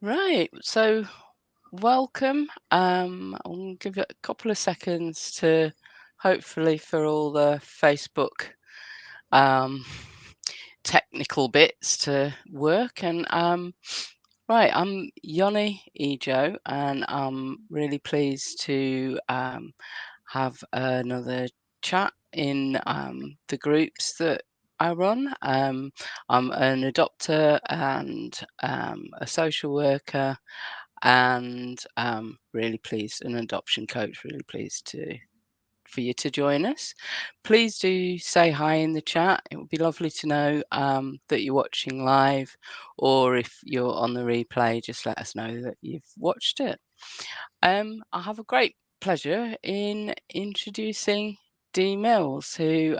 Right. So welcome. I'll give it a couple of seconds to hopefully for all the Facebook um, technical bits to work. And right, I'm Yoni Ejo, and I'm really pleased to have another chat in the groups that I run. I'm an adopter and a social worker, and really pleased, an adoption coach. Really pleased to for you to join us. Please do say hi in the chat. It would be lovely to know that you're watching live, or if you're on the replay, just let us know that you've watched it. I have a great pleasure in introducing Dee Mills, who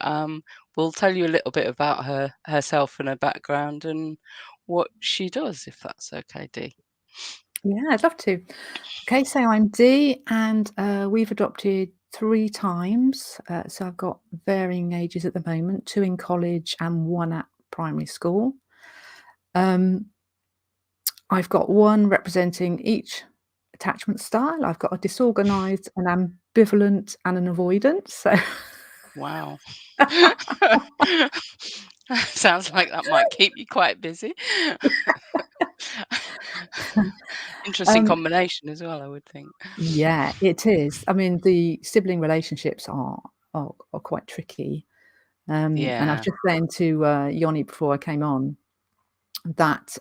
will tell you a little bit about herself and her background and what she does, if that's okay, Dee. Yeah, I'd love to. Okay, so I'm Dee, and we've adopted 3 times. So I've got varying ages at the moment, 2 in college and 1 at primary school. I've got 1 representing each attachment style. I've got a disorganized, an ambivalent, and an avoidant. So Wow. Sounds like that might keep you quite busy. Interesting um, combination as well, I would think. yeah, it is. I mean, the sibling relationships are quite tricky. And I was Yeah. just saying to Yoni before I came on that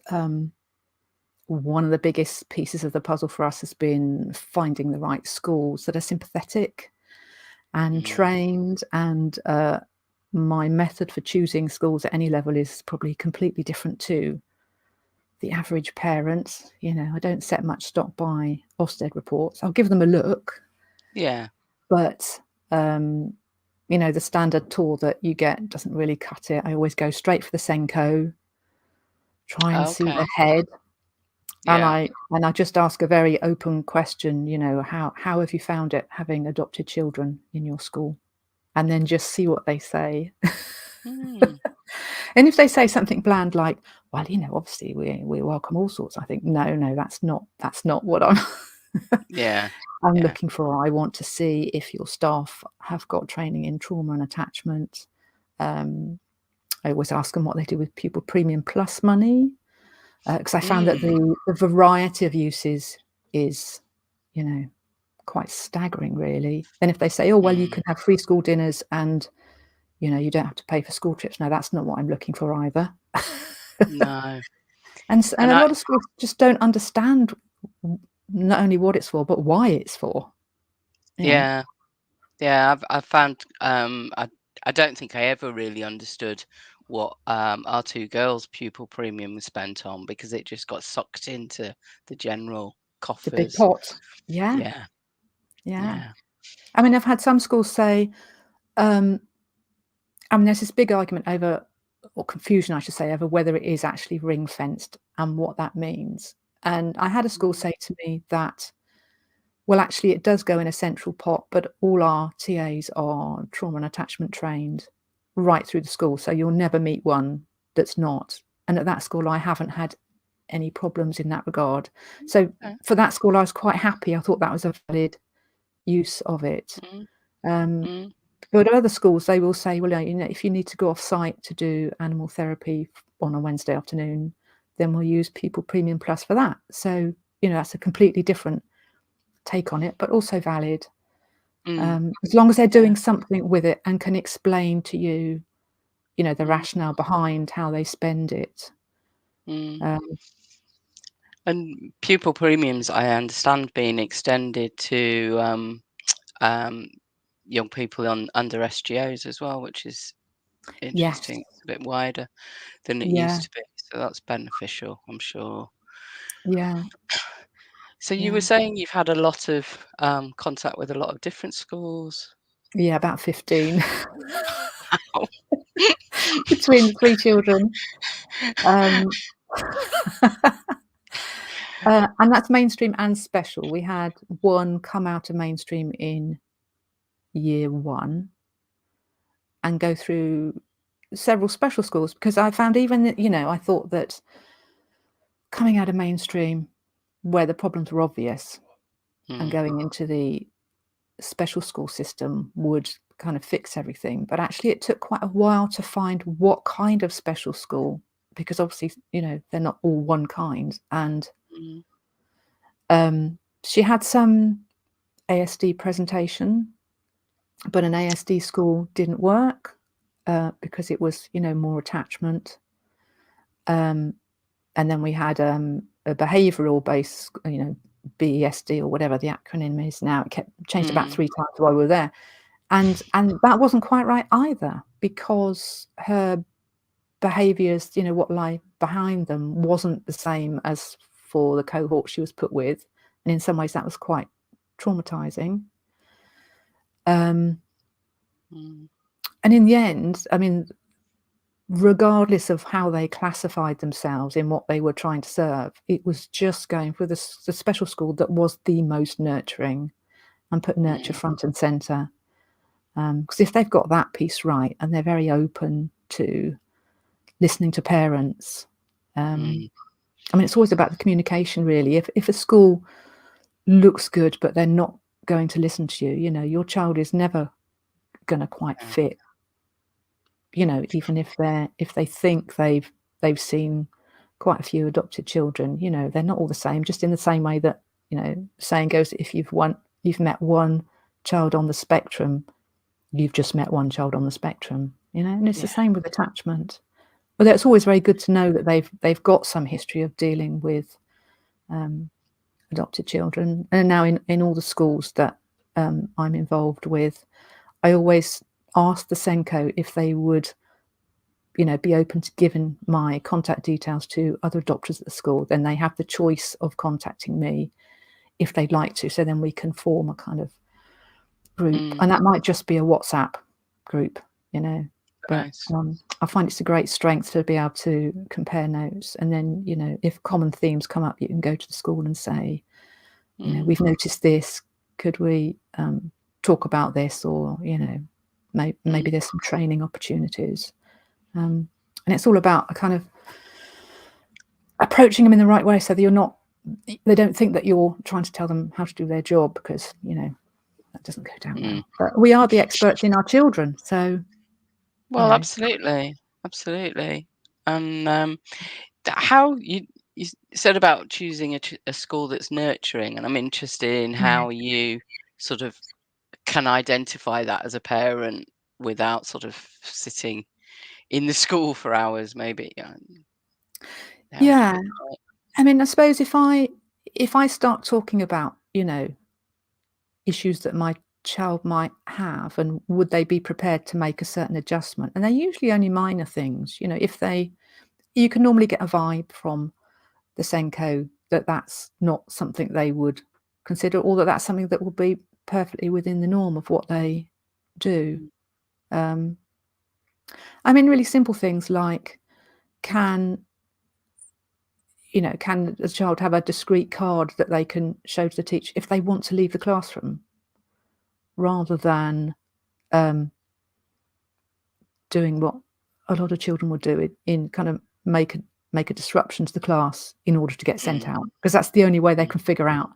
one of the biggest pieces of the puzzle for us has been finding the right schools that are sympathetic and Mm. trained. And my method for choosing schools at any level is probably completely different to the average parent. You know, I don't set much stock by Ofsted reports. I'll give them a look, Yeah. but you know, the standard tour that you get doesn't really cut it. I always go straight for the Senko, try and see Okay. the head, and Yeah. I just ask a very open question, you know, how have you found it having adopted children in your school? And then just see what they say. Mm. And if they say something bland like, "Well, you know, obviously we welcome all sorts," I think, "No, that's not what I'm Yeah. I'm Yeah. looking for. I want to see if your staff have got training in trauma and attachment." Um, I always ask them what they do with pupil premium plus money, because I found that Mm. the variety of uses is, you know, quite staggering, really. And if they say, "Oh, well, you Mm. can have free school dinners and, you know, you don't have to pay for school trips." No, that's not what I'm looking for either. No. And And a I lot of schools just don't understand not only what it's for, but why it's for, you know? yeah. Yeah, I've found I don't think I ever really understood what our two girls' pupil premium was spent on, because it just got sucked into the general The big coffers. pot. Yeah, Yeah. yeah. Yeah. I mean, I've had some schools say, um I mean, there's this big argument over, or confusion, I should say, over whether it is actually ring-fenced and what that means. And I had a school Mm. say to me that, well, actually, it does go in a central pot, but all our TAs are trauma and attachment trained right through the school. So you'll never meet one that's not. And at that school, I haven't had any problems in that regard. So Okay. for that school, I was quite happy. I thought that was a valid use of it. Mm. Um, Mm. but at other schools, they will say, well, you know, if you need to go off site to do animal therapy on a Wednesday afternoon, then we'll use Pupil Premium Plus for that. So, you know, that's a completely different take on it, but also valid. Mm. As long as they're Yeah. doing something with it and can explain to you, you know, the Mm. rationale behind how they spend it. Mm. Um, And pupil premiums, I understand, being extended to um, young people on under SGOs as well, which is yes, interesting. It's a bit wider than it yeah, used to be, so that's beneficial, I'm sure. yeah, So you were yeah, saying you've had a lot of contact with a lot of different schools. yeah, about 15 Oh. between the 3 children. Um, and that's mainstream and special. We had 1 come out of mainstream in year 1 and go through several special schools, because I found even that, you know, I thought that coming out of mainstream, where the problems were obvious, and Mm. going into the special school system would kind of fix everything. But actually it took quite a while to find what kind of special school, because obviously, you know, they're not all one kind. And she had some ASD presentation, but an ASD school didn't work because it was, you know, more attachment. And then we had a behavioural based, you know, BESD or whatever the acronym is now. It kept changed about 3 times while we were there. And that wasn't quite right either, because her behaviours, you know, what lie behind them wasn't the same as for the cohort she was put with. And in some ways that was quite traumatising. And in the end, I mean, regardless of how they classified themselves in what they were trying to serve, it was just going for the special school that was the most nurturing and put nurture front and centre. Because if they've got that piece right and they're very open to listening to parents, I mean, it's always about the communication, really. If a school looks good but they're not going to listen to you, you know, your child is never going to quite fit. You know, even if they think they've seen quite a few adopted children, you know, they're not all the same. Just in the same way that, you know, saying goes, if you've met one child on the spectrum, you've just met one child on the spectrum, you know. And it's the same with attachment. Although it's always very good to know that they've got some history of dealing with adopted children. And now in all the schools that I'm involved with, I always ask the Senko if they would, you know, be open to giving my contact details to other adopters at the school. Then they have the choice of contacting me if they'd like to. So then we can form a kind of group, and that might just be a WhatsApp group, you know. But I find it's a great strength to be able to compare notes, and then, you know, if common themes come up, you can go to the school and say, you know, we've noticed this. Could we talk about this? Or, you know, maybe there's some training opportunities. And it's all about a kind of approaching them in the right way, so that they don't think that you're trying to tell them how to do their job, because, you know, that doesn't go down well. But we are the experts in our children, so. Well, you know. absolutely. And how you said about choosing a school that's nurturing, and I'm interested in how you sort of can identify that as a parent without sort of sitting in the school for hours, maybe. Yeah. I mean, I suppose if I start talking about, you know, issues that my child might have, and would they be prepared to make a certain adjustment, and they're usually only minor things, you know. You can normally get a vibe from the Senko that that's not something they would consider, or that that's something that will be perfectly within the norm of what they do. I mean, really simple things like, can the child have a discrete card that they can show to the teacher if they want to leave the classroom, rather than doing what a lot of children would do, in kind of make a disruption to the class in order to get sent out, because that's the only way they can figure out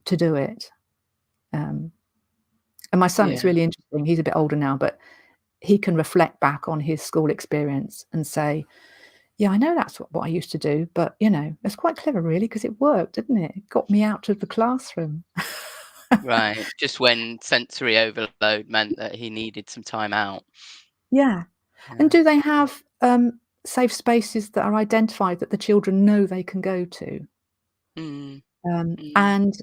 to do it. And my son, it's really interesting. He's a bit older now, but he can reflect back on his school experience and say, yeah, I know that's what I used to do, but, you know, it's quite clever, really, because it worked, didn't it? It got me out of the classroom. Right. Just when sensory overload meant that he needed some time out. Yeah. And do they have safe spaces that are identified that the children know they can go to? And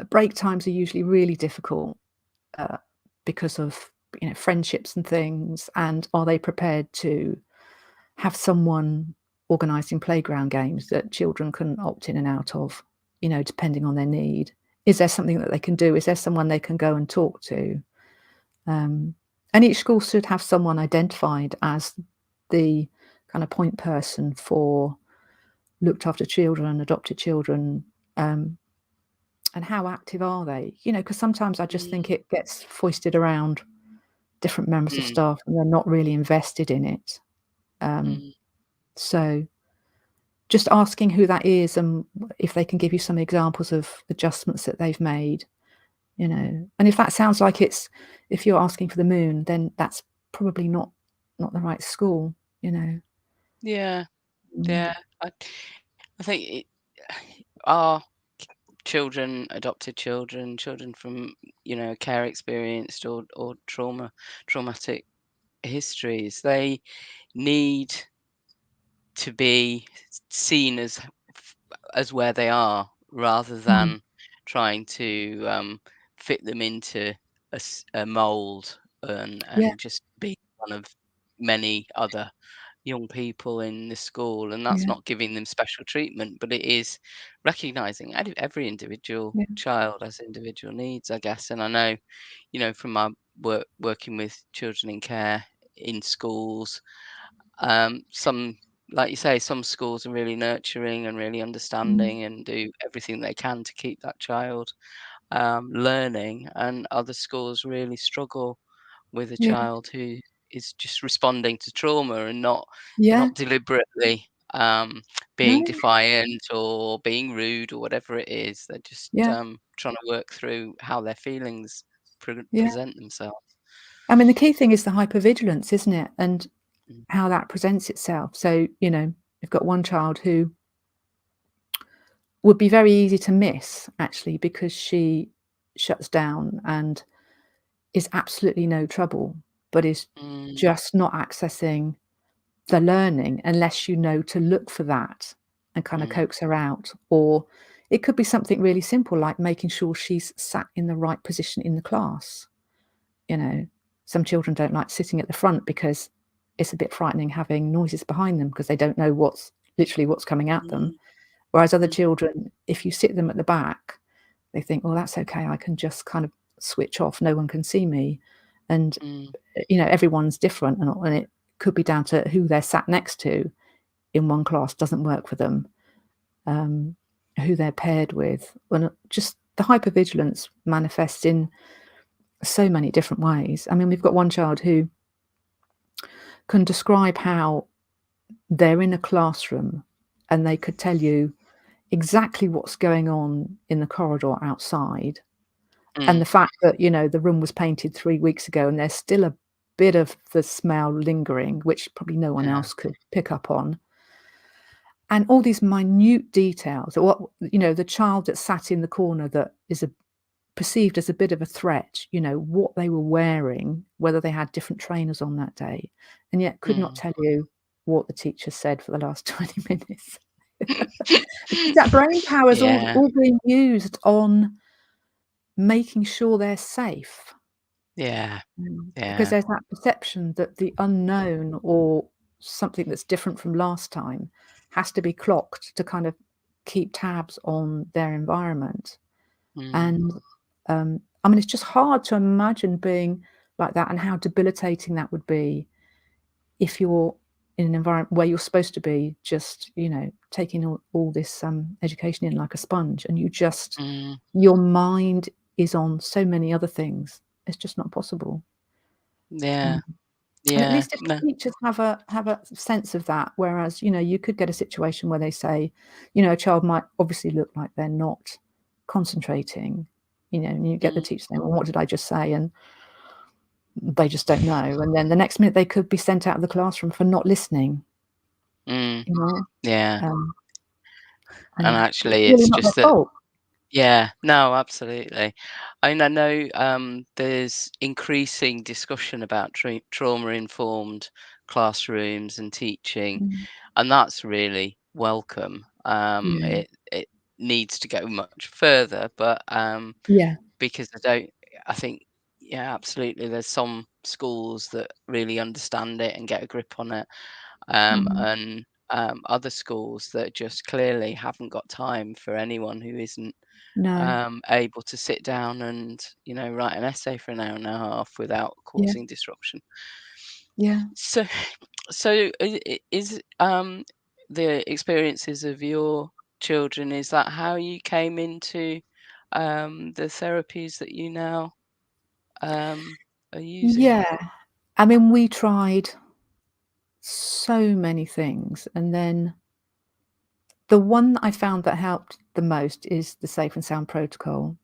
break times are usually really difficult because of, you know, friendships and things. And are they prepared to have someone organising playground games that children can opt in and out of, you know, depending on their need? Is there something that they can do? Is there someone they can go and talk to? And each school should have someone identified as the kind of point person for looked after children, adopted children, and how active are they? You know, because sometimes I just think it gets foisted around different members of staff and they're not really invested in it. So just asking who that is and if they can give you some examples of adjustments that they've made, you know. And if that sounds like if you're asking for the moon, then that's probably not the right school, you know. Yeah, Mm. yeah. I think our children, adopted children, children from, care experienced or traumatic histories, they need to be seen as where they are, rather Mm. than trying to fit them into a mold, Yeah, and just be one of many other young people in the school. And that's yeah, not giving them special treatment, but it is recognizing every individual yeah. child has individual needs, I guess. And I know, from my working with children in care in schools, some, like you say, some schools are really nurturing and really Mm. understanding and do everything they can to keep that child learning, and other schools really struggle with a Yeah, child who is just responding to trauma, and they're yeah. not deliberately being No, defiant or being rude or whatever it is. They're just yeah, trying to work through how their feelings yeah. present themselves. I mean, the key thing is the hypervigilance, isn't it? And Mm, how that presents itself. So, you know, you've got one child who would be very easy to miss actually because she shuts down and is absolutely no trouble, but is mm, just not accessing the learning unless you know to look for that and kind of mm, coax her out. Or it could be something really simple like making sure she's sat in the right position in the class. You know, some children don't like sitting at the front because it's a bit frightening having noises behind them because they don't know what's coming at them. mm, Whereas other mm, children, if you sit them at the back, they think, "Well, that's okay. I can just kind of switch off. No one can see me." And mm, you know, everyone's different, and it could be down to who they're sat next to in one class doesn't work for them, um, who they're paired with, and just the hypervigilance manifests in so many different ways. I mean, we've got one child who can describe how they're in a classroom and they could tell you exactly what's going on in the corridor outside. And mm. the fact that, you know, the room was painted 3 weeks ago and there's still a bit of the smell lingering, which probably no one Yeah. else could pick up on. And all these minute details, or what, you know, the child that sat in the corner that is perceived as a bit of a threat, you know, what they were wearing, whether they had different trainers on that day, and yet could not Mm. tell you what the teacher said for the last 20 minutes. Because that brain power is all Yeah, all being used on making sure they're safe. yeah, Because yeah. there's that perception that the unknown or something that's different from last time has to be clocked to kind of keep tabs on their environment. Mm, And, I mean, it's just hard to imagine being like that and how debilitating that would be if you're in an environment where you're supposed to be just, you know, taking all this, education in like a sponge, and you just mm, your mind is on so many other things. It's just not possible. yeah, Um, and at yeah, least if no, the teachers have a sense of that, whereas, you know, you could get a situation where they say, you know, a child might obviously look like they're not concentrating, you know, and you get the mm, teacher saying, "Well, what did I just say?" And they just don't know, and then the next minute they could be sent out of the classroom for not listening, mm, you know, yeah, um, and and it's actually really it's not their just that. fault. Yeah, no, absolutely. I know, there's increasing discussion about trauma-informed classrooms and teaching, Mm, and that's really welcome. yeah, It needs to go much further, but, yeah, because I think, yeah, absolutely, there's some schools that really understand it and get a grip on it, mm, and, other schools that just clearly haven't got time for anyone who isn't no, able to sit down and, write an essay for an hour and a half without yeah, causing disruption. yeah. So, so is the experiences of your children, is that how you came into the therapies that you now are using? Yeah. I mean, we tried so many things, and then The one that I found that helped the most is the Safe and Sound Protocol,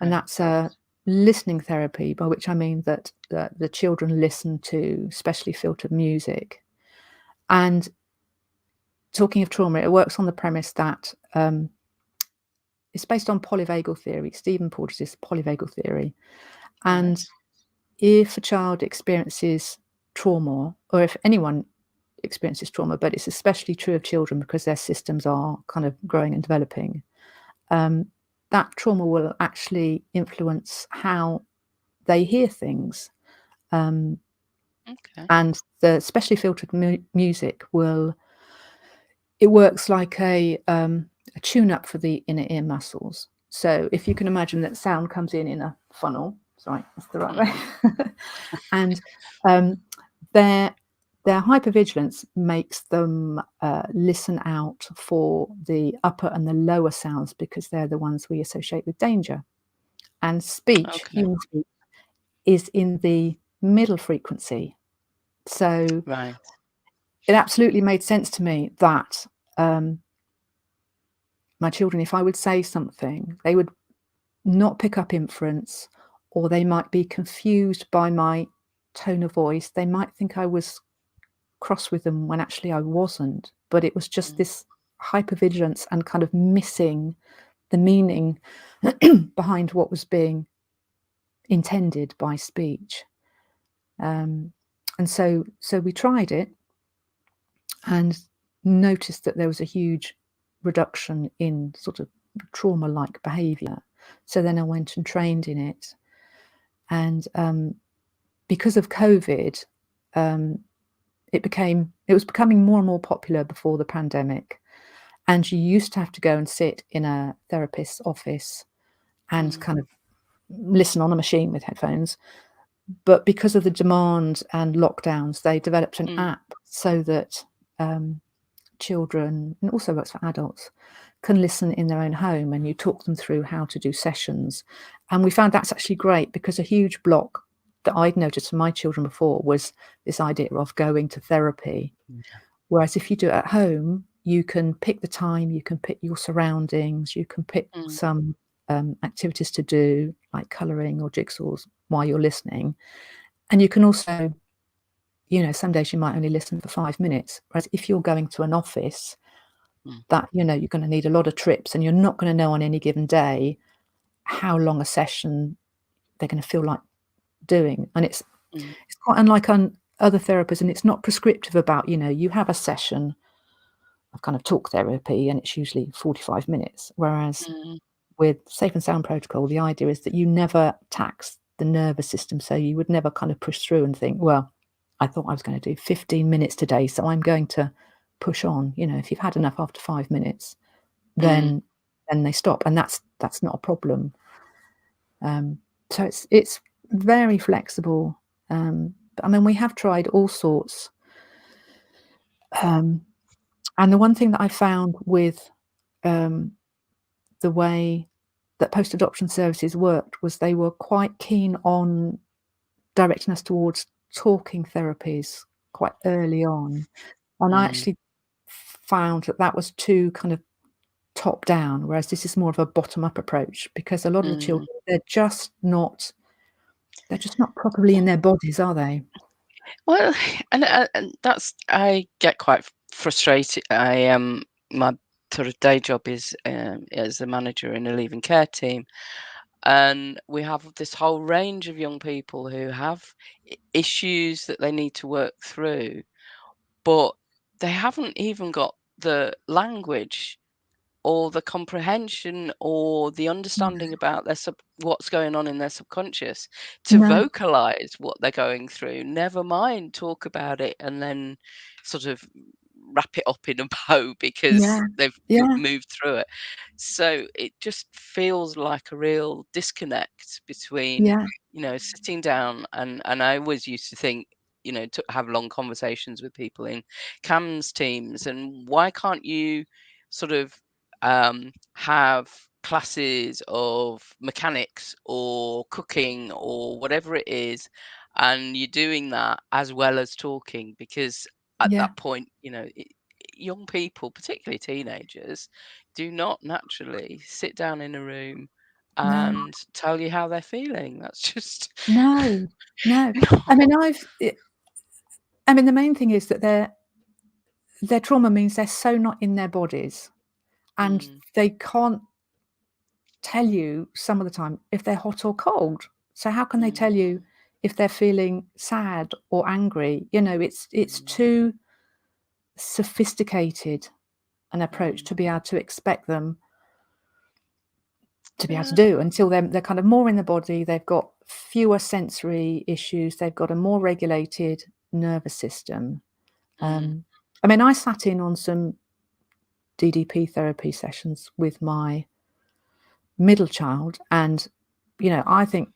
and Right. that's a listening therapy, by which I mean that the children listen to specially filtered music. And talking of trauma, it works on the premise that it's based on polyvagal theory, Stephen Porges' polyvagal theory. Right. And if a child experiences trauma, or if anyone experiences trauma, but it's especially true of children because their systems are kind of growing and developing, that trauma will actually influence how they hear things. Um, Okay. and the specially filtered music it works like a tune-up for the inner ear muscles. So if you can imagine that sound comes in a funnel, sorry, that's the right way, Mm. and um, their hypervigilance makes them listen out for the upper and the lower sounds because they're the ones we associate with danger. And speech, Okay. human speech, is in the middle frequency. So Right. it absolutely made sense to me that um, my children, if I would say something, they would not pick up inference, or they might be confused by my tone of voice. They might think I was cross with them when actually I wasn't, but it was just Mm. this hypervigilance and kind of missing the meaning behind what was being intended by speech. And so we tried it and noticed that there was a huge reduction in sort of trauma-like behaviour. So then I went and trained in it. And because of COVID, it was becoming more and more popular before the pandemic. And you used to have to go and sit in a therapist's office and Mm. kind of listen on a machine with headphones. But because of the demand and lockdowns, they developed an Mm. app so that children, and also works for adults, can listen in their own home, and you talk them through how to do sessions. And we found that's actually great because a huge block that I'd noticed in my children before was this idea of going to therapy. Yeah. Whereas if you do it at home, you can pick the time, you can pick your surroundings, you can pick Mm. some activities to do, like colouring or jigsaws while you're listening. And you can also, some days you might only listen for 5 minutes. Whereas if you're going to an office, Mm. that, you're going to need a lot of trips, and you're not going to know on any given day how long a session they're going to feel like doing. And it's Mm. quite unlike on other therapies, and it's not prescriptive about, you have a session of kind of talk therapy and it's usually 45 minutes. Whereas Mm. with Safe and Sound Protocol, the idea is that you never tax the nervous system. So you would never kind of push through and think, well, I thought I was going to do 15 minutes today, so I'm going to push on. If you've had enough after 5 minutes, Mm. then they stop, and that's not a problem. So it's very flexible. But I mean, we have tried all sorts. And the one thing that I found with um, the way that post-adoption services worked was they were quite keen on directing us towards talking therapies quite early on. And I Mm. actually found that was too kind of top down, whereas this is more of a bottom up approach, because a lot of the children, Mm. they're just not properly in their bodies, are they? Well, and that's I get quite frustrated. My sort of day job is as a manager in a leaving care team, and we have this whole range of young people who have issues that they need to work through, but they haven't even got the language or the comprehension or the understanding about what's going on in their subconscious to No. vocalize what they're going through, never mind talk about it and then sort of wrap it up in a bow because Yeah. they've Yeah. moved through it. So it just feels like a real disconnect between, Yeah. sitting down and I always used to think, to have long conversations with people in CAMS teams, and why can't you sort of have classes of mechanics or cooking or whatever it is, and you're doing that as well as talking, because at Yeah. that point, young people, particularly teenagers, do not naturally sit down in a room No, and tell you how they're feeling. That's just no, no. not. I mean, the main thing is that their trauma means they're so not in their bodies, and Mm, they can't tell you some of the time if they're hot or cold. So how can they mm, tell you if they're feeling sad or angry? It's mm, too sophisticated an approach mm. to be able to expect them to be able to Yeah. do until they're kind of more in the body. They've got fewer sensory issues. They've got a more regulated nervous system. Mm, Um, I mean, I sat in on some DDP therapy sessions with my middle child, and I think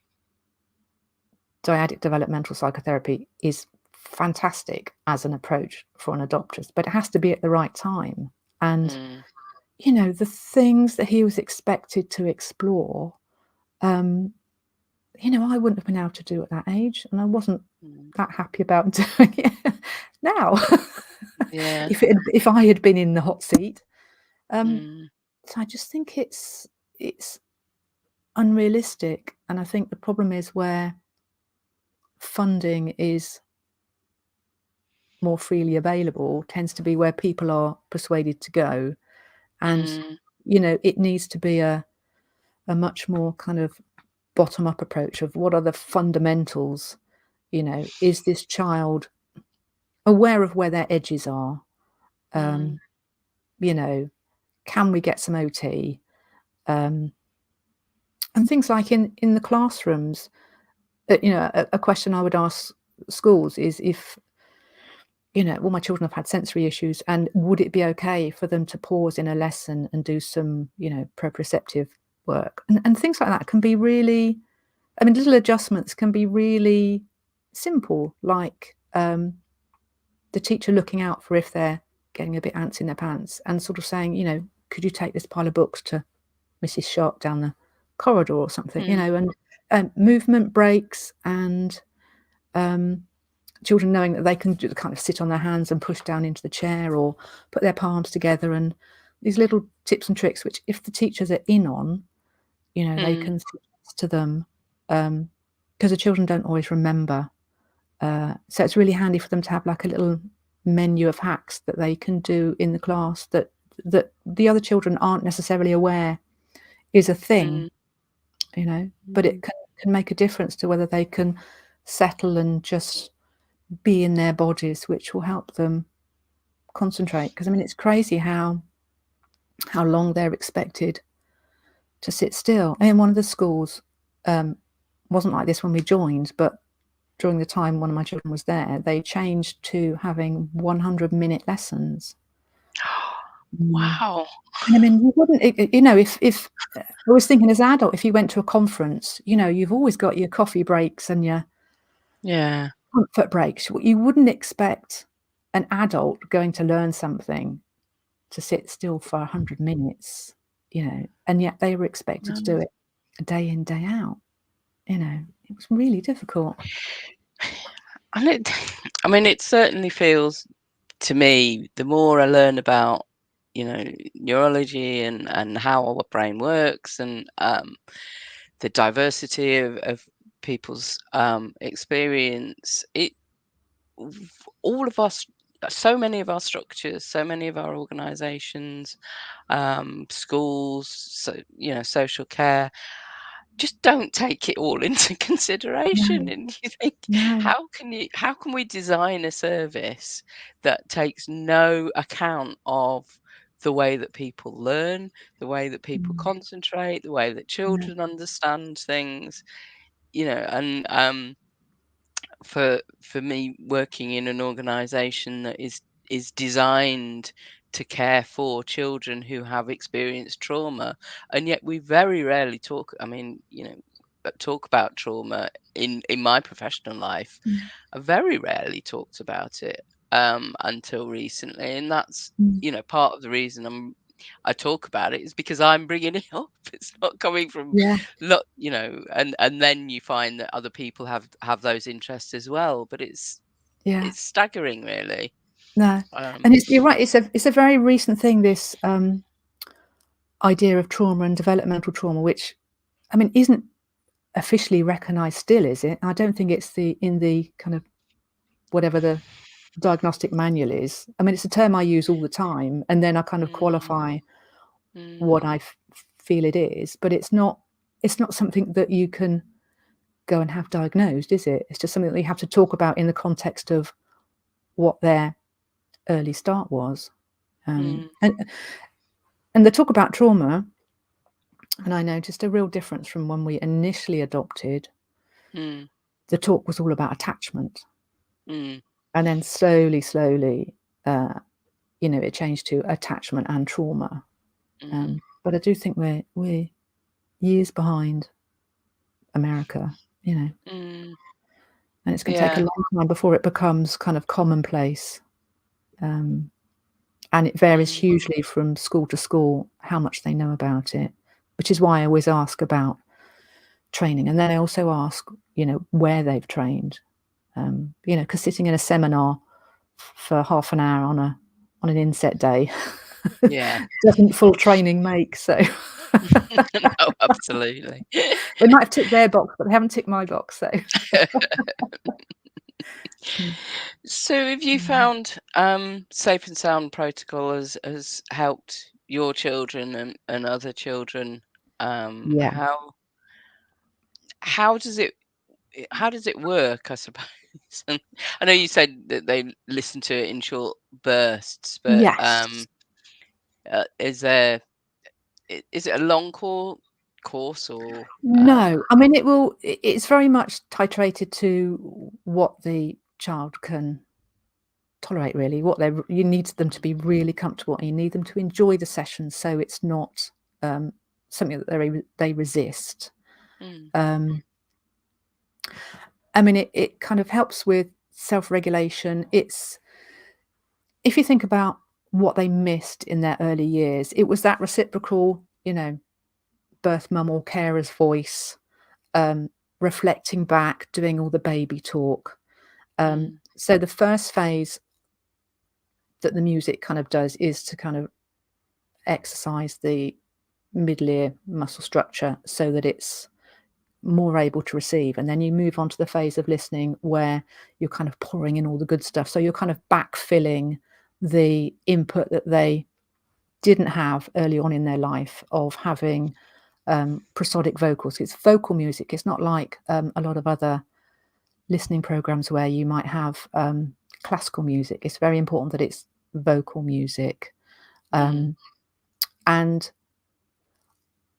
dyadic developmental psychotherapy is fantastic as an approach for an adopters, but it has to be at the right time. And mm, the things that he was expected to explore, um, I wouldn't have been able to do at that age, and I wasn't mm. that happy about doing it now. Yeah. If I had been in the hot seat, Mm, so I just think it's unrealistic, and I think the problem is where funding is more freely available tends to be where people are persuaded to go, and mm, it needs to be a much more kind of bottom up approach of what are the fundamentals. Is this child aware of where their edges are? mm, um, you know can we get some OT, um, and things like in the classrooms. A question I would ask schools is if well, my children have had sensory issues, and would it be okay for them to pause in a lesson and do some, proprioceptive work? And things like that can be really, I mean, little adjustments can be really simple, like the teacher looking out for if they're getting a bit ants in their pants and sort of saying, could you take this pile of books to Mrs. Sharp down the corridor or something, mm, and movement breaks, and um, children knowing that they can kind of sit on their hands and push down into the chair or put their palms together, and these little tips and tricks which if the teachers are in on, they mm, can suggest to them, because the children don't always remember. So it's really handy for them to have like a little menu of hacks that they can do in the class that the other children aren't necessarily aware is a thing, mm, but mm. it can make a difference to whether they can settle and just be in their bodies, which will help them concentrate. Because I mean, it's crazy how long they're expected to sit still. And one of the schools wasn't like this when we joined, but during the time one of my children was there, they changed to having 100-minute lessons. Mm. Wow. And I mean, you wouldn't, if I was thinking as an adult, if you went to a conference, you've always got your coffee breaks and your Yeah. comfort breaks. You wouldn't expect an adult going to learn something to sit still for 100 minutes, and yet they were expected to do No. it day in, day out. It was really difficult. And it, I mean, it certainly feels to me, the more I learn about, neurology and how our brain works and the diversity of people's experience, all of us, so many of our structures, so many of our organizations, schools, so, social care, just don't take it all into consideration. No, And you think, no. how can we design a service that takes no account of the way that people learn, the way that people Mm, concentrate, the way that yeah, children understand things, and for me working in an organization that is designed to care for children who have experienced trauma, and yet we very rarely talk, I mean, talk about trauma in my professional life. mm, I very rarely talked about it until recently, and that's mm, part of the reason I talk about it is because I'm bringing it up. It's not coming from, yeah, look, and then you find that other people have those interests as well. But yeah. it's staggering, really. No, Um, and you're right. It's a very recent thing. This idea of trauma and developmental trauma, which I mean isn't officially recognised still, is it? I don't think it's in the kind of whatever the diagnostic manual is. I mean, it's a term I use all the time, and then I kind of mm, qualify mm, what I feel it is, but it's not something that you can go and have diagnosed, is it? It's just something that you have to talk about in the context of what their early start was. mm, And the talk about trauma, and I noticed a real difference from when we initially adopted. mm, The talk was all about attachment, mm, and then slowly, uh, it changed to attachment and trauma. mm, But I do think we're years behind America, mm. and it's going to take a Yeah. long time before it becomes kind of commonplace. Um, and it varies Mm, hugely from school to school how much they know about it, which is why I always ask about training, and then I also ask, where they've trained. Because sitting in a seminar for half an hour on an inset day yeah. doesn't full training make. So No, absolutely. they might have ticked their box, but they haven't ticked my box. So mm, So have you mm. found Safe and Sound protocol has helped your children and other children? Yeah, How does it how does it work, I suppose? And I know you said that they listen to it in short bursts, but yes, is there is it a long course or no. I mean, it's very much titrated to what the child can tolerate, really. You need them to be really comfortable, and you need them to enjoy the session, so it's not something that they resist. mm, Um, I mean, it kind of helps with self-regulation. It's if you think about what they missed in their early years, it was that reciprocal, birth mum or carer's voice, um, reflecting back, doing all the baby talk. mm, So the first phase that the music kind of does is to kind of exercise the middle ear muscle structure so that it's more able to receive. And then you move on to the phase of listening where you're kind of pouring in all the good stuff. So you're kind of backfilling the input that they didn't have early on in their life of having prosodic vocals. It's vocal music. It's not like a lot of other listening programs where you might have classical music. It's very important that it's vocal music. mm, Um, and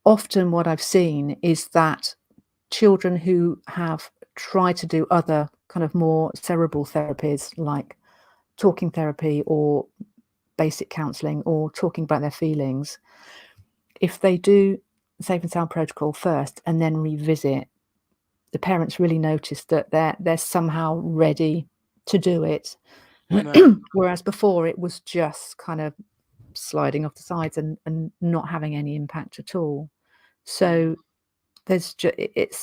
often what I've seen is that children who have tried to do other kind of more cerebral therapies like talking therapy or basic counselling or talking about their feelings, if they do Safe and Sound protocol first and then revisit, the parents really notice that they're somehow ready to do it. right, Whereas before it was just kind of sliding off the sides and not having any impact at all. mm, So it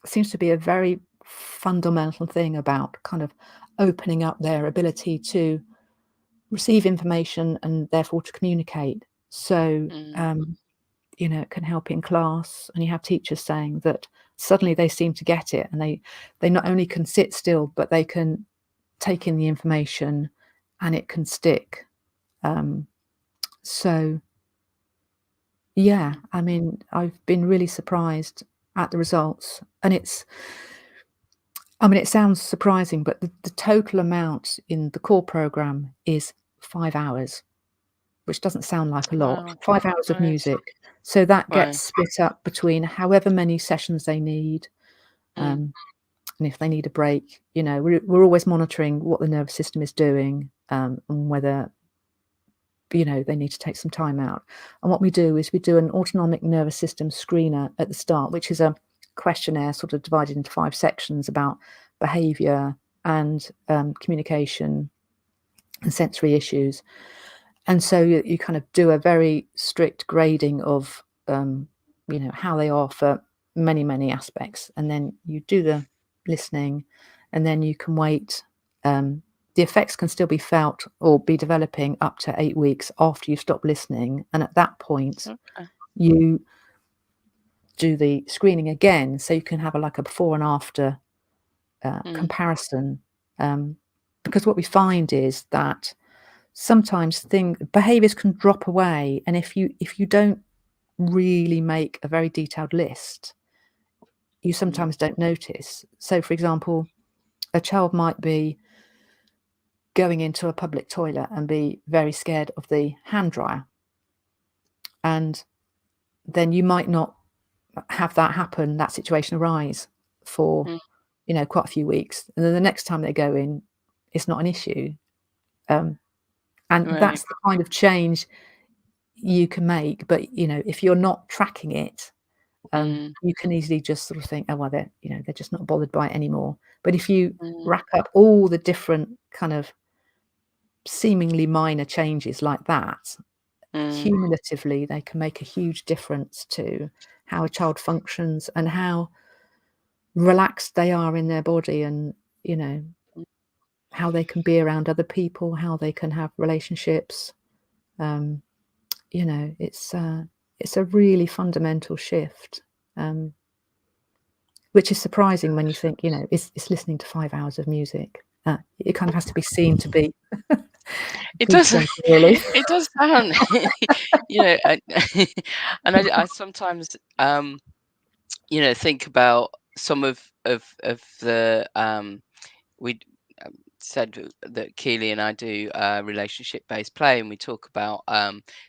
seems to be a very fundamental thing about kind of opening up their ability to receive information and therefore to communicate. So, mm, it can help in class, and you have teachers saying that suddenly they seem to get it, and they not only can sit still, but they can take in the information, and it can stick. Um, so, yeah, mm, I mean, I've been really surprised at the results, and it sounds surprising, but the total amount in the core program is 5 hours, which doesn't sound like a lot. wow, 5 hours of right, music. So that right, gets split up between however many sessions they need, mm, um, and if they need a break, we're always monitoring what the nervous system is doing, and whether, they need to take some time out. And what we do is we do an autonomic nervous system screener at the start, which is a questionnaire sort of divided into 5 sections about behavior and communication and sensory issues. And so you kind of do a very strict grading of, how they are for many, many aspects. And then you do the listening, and then you can wait the effects can still be felt or be developing up to 8 weeks after you stop listening. And at that point, Okay. you do the screening again, so you can have like a before and after comparison. Because what we find is that sometimes behaviors can drop away, and if you don't really make a very detailed list, you sometimes don't notice. So, for example, a child might be going into a public toilet and be very scared of the hand dryer, and then you might not have that situation arise for quite a few weeks, and then the next time they go in, it's not an issue. And Right. that's the kind of change you can make. But if you're not tracking it, you can easily just sort of think, oh well, they're just not bothered by it anymore. But if you rack up all the different kind of seemingly minor changes like that, cumulatively they can make a huge difference to how a child functions and how relaxed they are in their body, and how they can be around other people, how they can have relationships. It's a really fundamental shift, which is surprising when you think, it's listening to 5 hours of music. It kind of has to be seen to be. It does. Really. It does sound, and I sometimes, think about some of the we said that Keely and I do relationship-based play, and we talk about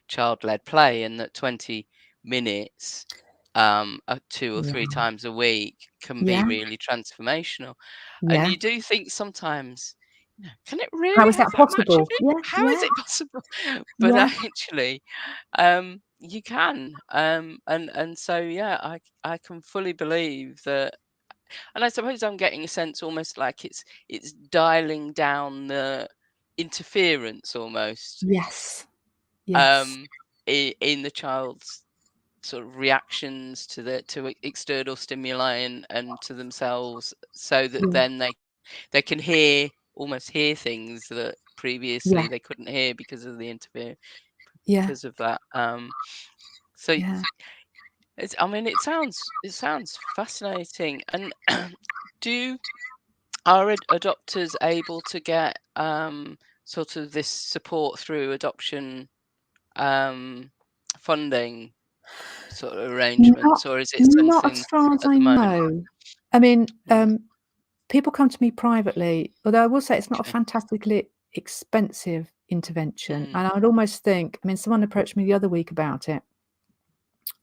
child-led play, and that 20 minutes 2 or 3 times a week can be really transformational. And you do think sometimes, can it How really is have that that much possible? effect? How is it possible? But Yeah. actually, you can, and so I can fully believe that. And I suppose I'm getting a sense almost like it's dialing down the interference almost, Yes. Yes. in the child's sort of reactions to external stimuli and to themselves, so that Yeah. then they can almost hear things that previously Yeah. they couldn't hear because of the interference, Yeah. because of that. So Yeah. I mean, it sounds fascinating. And do are adopters able to get sort of this support through adoption um, funding sort of Not arrangements, or is it not something as far as at I the moment? know. I mean, Mm, people come to me privately, although I will say it's not a okay. fantastically expensive intervention. Mm, And I would almost think, I mean, someone approached me the other week about it.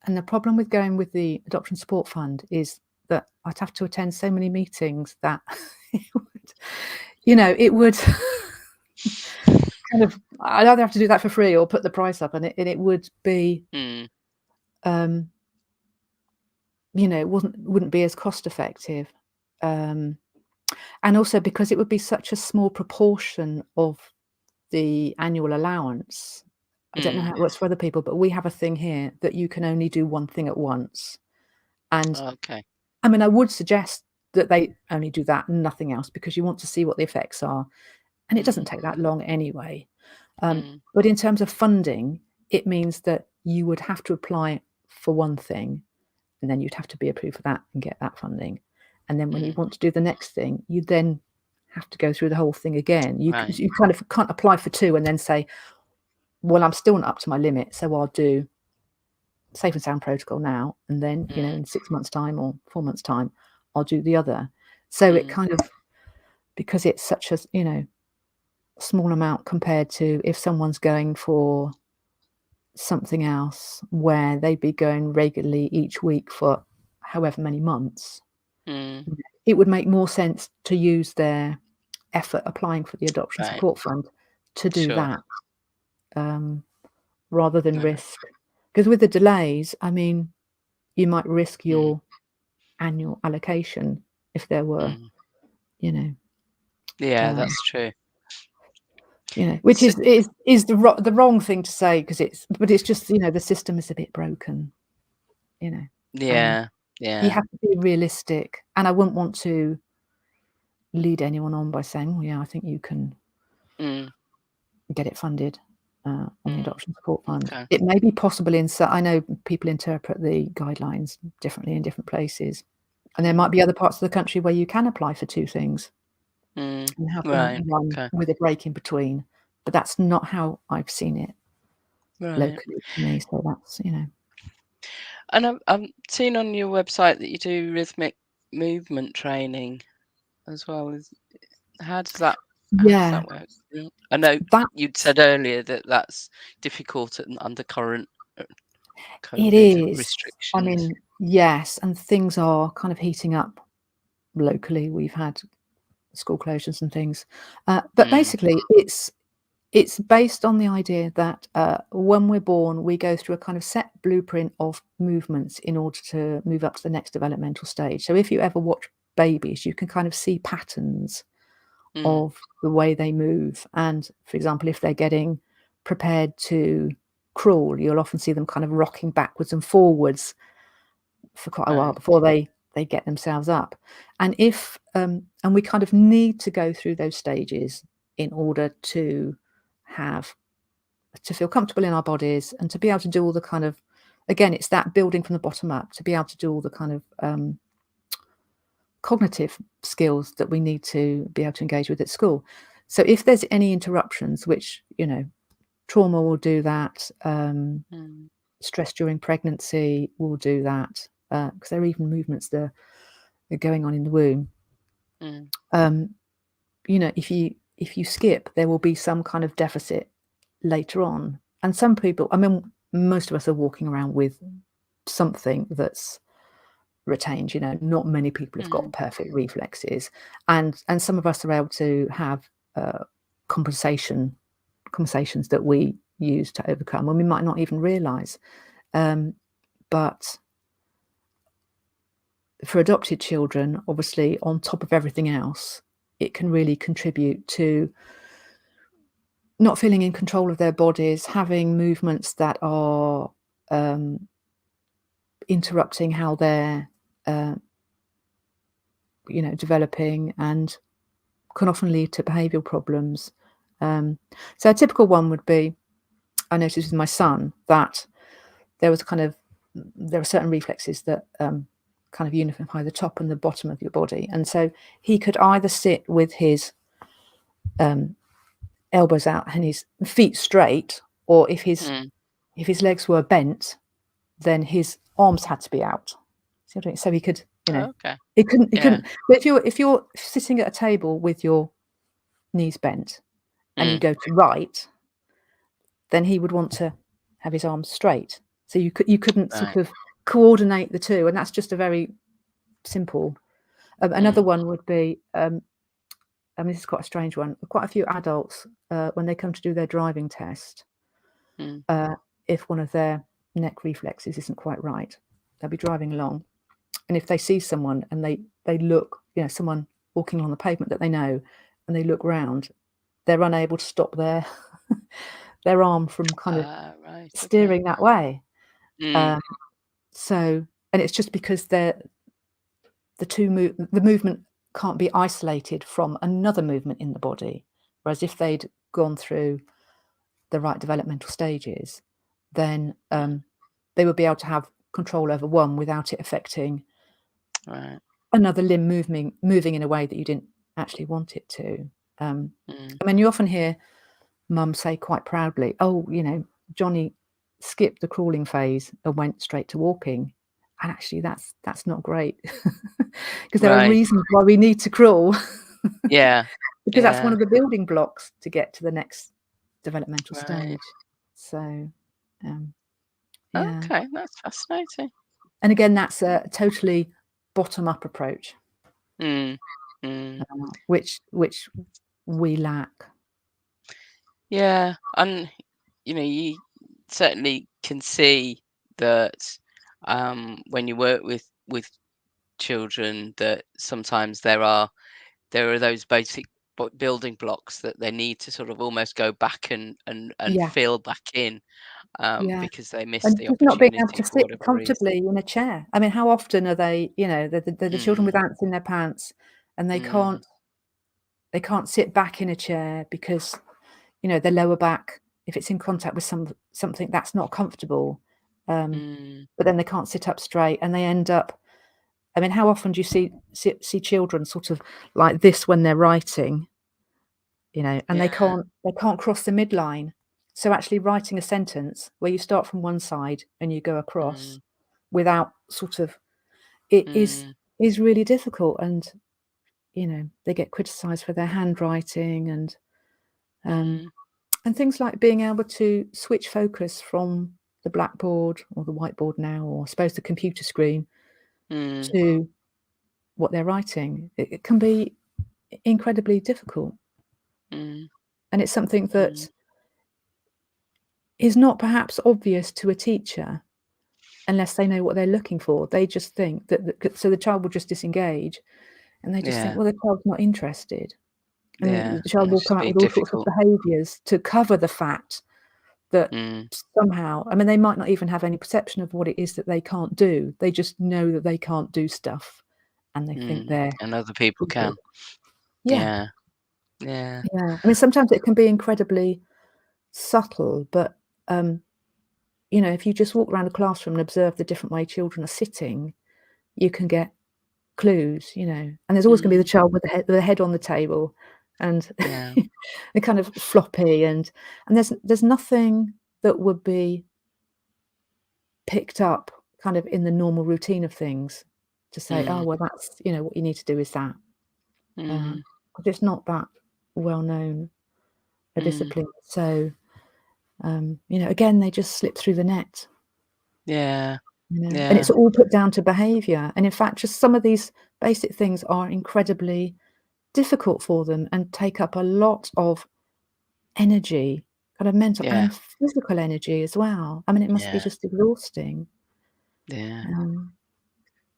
And the problem with going with the Adoption Support Fund is that I'd have to attend so many meetings that it would kind of, I'd either have to do that for free or put the price up, and it would be, mm, it wouldn't be as cost effective. And also because it would be such a small proportion of the annual allowance. I don't know how mm. it works for other people, but we have a thing here that you can only do one thing at once. And Okay. I mean, I would suggest that they only do that and nothing else, because you want to see what the effects are. And it doesn't Mm, take that long anyway. mm, But in terms of funding, it means that you would have to apply for one thing, and then you'd have to be approved for that and get that funding. And then when you mm. want to do the next thing, you then have to go through the whole thing again. Right. You kind of can't apply for two and then say, well, I'm still not up to my limit, so I'll do safe and sound protocol now, and then Mm, in 6 months' time or 4 months' time, I'll do the other. So it mm, kind of, because it's such a small amount compared to if someone's going for something else where they'd be going regularly each week for however many months, mm. it would make more sense to use their effort applying for the Adoption Right. Support Fund to do Sure. that, rather than Right. risk. Because with the delays, I mean, you might risk Mm, your annual allocation if there were, mm. you know, Yeah, um, that's true. which So, is the wrong thing to say, because it's just, the system is a bit broken, and yeah, you yeah. have to be realistic. And I wouldn't want to lead anyone on by saying, "Oh, yeah, I think you can." get it funded on the Adoption Support Fund. Okay. It may be possible I know people interpret the guidelines differently in different places, and there might be other parts of the country where you can apply for two things and have Right. one Okay. with a break in between, but that's not how I've seen it Right. locally for me. So that's And I'm seeing on your website that you do rhythmic movement training as well. How does that work? I know you'd said earlier that that's difficult under current it COVID is. restrictions. I mean, yes, and things are kind of heating up locally. We've had school closures and things, but basically it's based on the idea that when we're born, we go through a kind of set blueprint of movements in order to move up to the next developmental stage. So if you ever watch babies, you can kind of see patterns of the way they move. And for example, if they're getting prepared to crawl, you'll often see them kind of rocking backwards and forwards for quite a while before they get themselves up. And if and we kind of need to go through those stages in order to feel comfortable in our bodies and to be able to do all the kind of, again, it's that building from the bottom up, to be able to do all the kind of cognitive skills that we need to be able to engage with at school. So if there's any interruptions, which, trauma will do that, stress during pregnancy will do that, because there are even movements that are going on in the womb. If you skip, there will be some kind of deficit later on. And some people, I mean, most of us are walking around with something that's retained. Not many people have got perfect reflexes, and some of us are able to have conversations that we use to overcome, and we might not even realize. But for adopted children, obviously, on top of everything else, it can really contribute to not feeling in control of their bodies, having movements that are interrupting how they're developing, and can often lead to behavioural problems. So a typical one would be, I noticed with my son that there are certain reflexes that kind of unify the top and the bottom of your body, and so he could either sit with his elbows out and his feet straight, or if his legs were bent, then his arms had to be out. So he could, he couldn't. But if you're sitting at a table with your knees bent and you go to write, then he would want to have his arms straight. So you couldn't sort of coordinate the two, and that's just a very simple. Another one would be, this is quite a strange one. Quite a few adults, when they come to do their driving test, if one of their neck reflexes isn't quite right, they'll be driving along, and if they see someone and they look, someone walking along the pavement that they know, and they look round, they're unable to stop their arm from kind of steering that way. So, and it's just because the movement can't be isolated from another movement in the body. Whereas if they'd gone through the right developmental stages, then they would be able to have control over one without it affecting another limb moving in a way that you didn't actually want it to. I mean, you often hear mum say quite proudly, "Oh, Johnny skipped the crawling phase and went straight to walking." And actually, that's not great, because there are reasons why we need to crawl. Because that's one of the building blocks to get to the next developmental stage. So, okay, that's fascinating. And again, that's a totally bottom-up approach, which we lack. Yeah, and you certainly can see that when you work with children, that sometimes there are those basic building blocks that they need to sort of almost go back and fill back in, because they missed And the just not being able opportunity to for sit whatever comfortably reason. in a chair. I mean, how often are they, the children with ants in their pants, and they can't sit back in a chair because their lower back, if it's in contact with something that's not comfortable, but then they can't sit up straight, and they end up. I mean, how often do you see children sort of like this when they're writing, and they Yeah. can't cross the midline. So actually writing a sentence where you start from one side and you go across Mm. without sort of it Mm. is really difficult, and they get criticised for their handwriting Mm. and things like being able to switch focus from the blackboard or the whiteboard now, or I suppose the computer screen, Mm. to what they're writing. It can be incredibly difficult, Mm. and it's something Mm. that is not perhaps obvious to a teacher unless they know what they're looking for. They just think that so the child will just disengage, and they just think, Yeah. well, the child's not interested, and Yeah. the child will Must come out be with all sorts of difficult. behaviours to cover the fact that Mm. somehow, I mean, they might not even have any perception of what it is that they can't do. They just know that they can't do stuff, and they think Mm. they're And other people too good. can. Yeah, Yeah. Yeah. yeah. I mean, sometimes it can be incredibly subtle, but, if you just walk around a classroom and observe the different way children are sitting, you can get clues, and there's always gonna be the Mm. child with the head on the table, and Yeah. they're kind of floppy, and there's nothing that would be picked up kind of in the normal routine of things to say, "Oh, Mm. well, that's what you need to do is that." Mm. 'Cause it's not that well known a Mm. discipline. So, again, they just slip through the net, Yeah. and it's Yeah. all put down to behavior. And in fact, just some of these basic things are incredibly difficult for them and take up a lot of energy, kind of mental Yeah. and physical energy as well. I mean, it must be Yeah. just exhausting. Yeah. Um,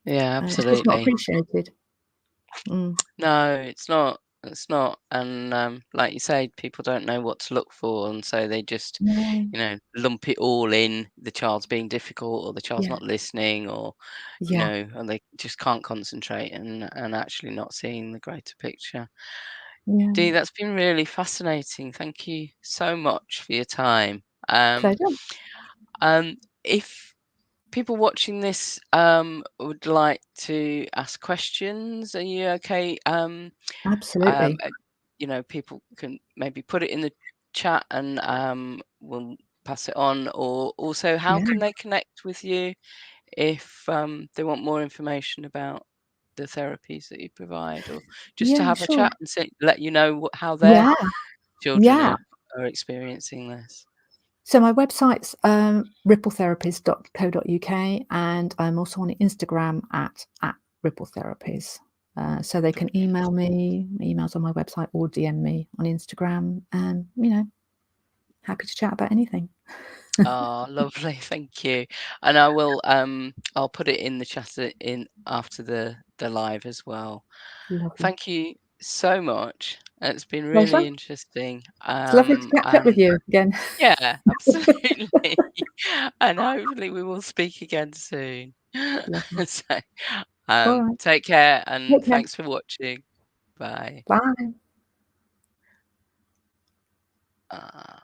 Yeah, it's just not absolutely. appreciated. Mm. No, it's not. It's not. And like you say, people don't know what to look for, and so they just, No. lump it all in. The child's being difficult, or the child's Yeah. not listening, or Yeah. and they just can't concentrate and actually not seeing the greater picture. Dee, Yeah. that's been really fascinating. Thank you so much for your time. Um, Pleasure. if people watching this would like to ask questions, are you okay? Um, Absolutely. uh, people can maybe put it in the chat and we'll pass it on. Or also, how Yeah. can they connect with you if they want more information about the therapies that you provide, or just to Yeah, have a sure. chat and let you know how their Yeah. children Yeah. are experiencing this? So my website's, rippletherapies.co.uk, and I'm also on Instagram at rippletherapies. So they can email me, my email's on my website, or DM me on Instagram, and, happy to chat about anything. Oh, lovely. Thank you. And I'll put it in the chat in after the live as well. Lovely. Thank you so much. It's been Pleasure. really interesting. It's lovely to catch up with And you again. yeah, absolutely. And hopefully we will speak again soon. Lovely. So, Alright. take care and Take care. thanks for watching. Bye. Bye. Uh,